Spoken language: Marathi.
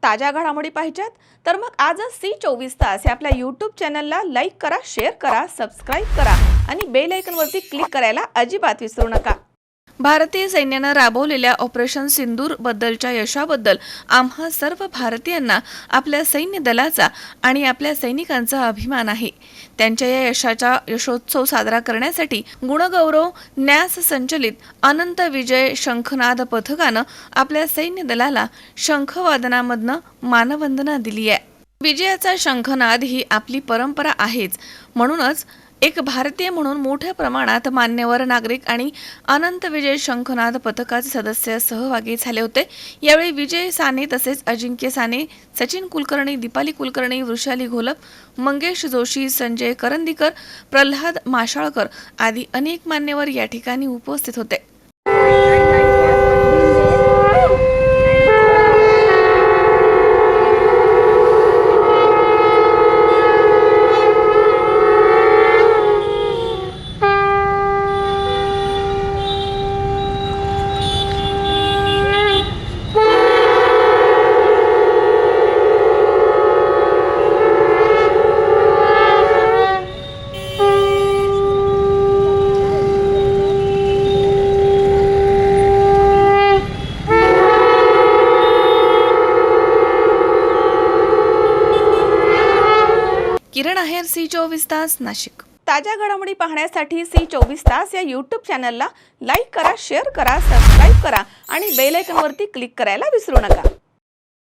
ताज्या घडामोडी पाहिजेत तर मग आजच C24 तास या आपल्या YouTube चॅनलला लाईक करा, शेअर करा, सबस्क्राइब करा आणि बेल आयकॉनवरती क्लिक करायला अजिबात विसरू नका। भारतीय सैन्याने राबवलेल्या ऑपरेशन सिंदूर बद्दलच्या यशाबद्दल आम्हा सर्व भारतीयांना आपल्या सैन्य दलाचा आणि आपल्या सैनिकांचा अभिमान आहे। त्यांच्या या यशाचा यशोत्सव साजरा करण्यासाठी गुणगौरव न्यास संचलित अनंत विजय शंखनाद पथकानं आपल्या सैन्य दलाला शंखवादनामधनं मानवंदना दिली आहे। विजयाचा शंखनाद ही आपली परंपरा आहेच, म्हणूनच एक भारतीय म्हणून मोठ्या प्रमाणात मान्यवर नागरिक आणि अनंत विजय शंखनाद पथकाचे सदस्य सहभागी झाले होते। यावेळी विजय साने तसेच अजिंक्य साने, सचिन कुलकर्णी, दीपाली कुलकर्णी, वृषाली घोलप, मंगेश जोशी, संजय करंदीकर, प्रल्हाद माशाळकर आदी अनेक मान्यवर या ठिकाणी उपस्थित होते। किरण आहेर, C24 तास, नाशिक। ताज्या घडामोडी पाहण्यासाठी C24 तास या YouTube चॅनलला लाईक करा, शेअर करा, सबस्क्राइब करा आणि बेल आयकॉनवरती क्लिक करायला विसरू नका।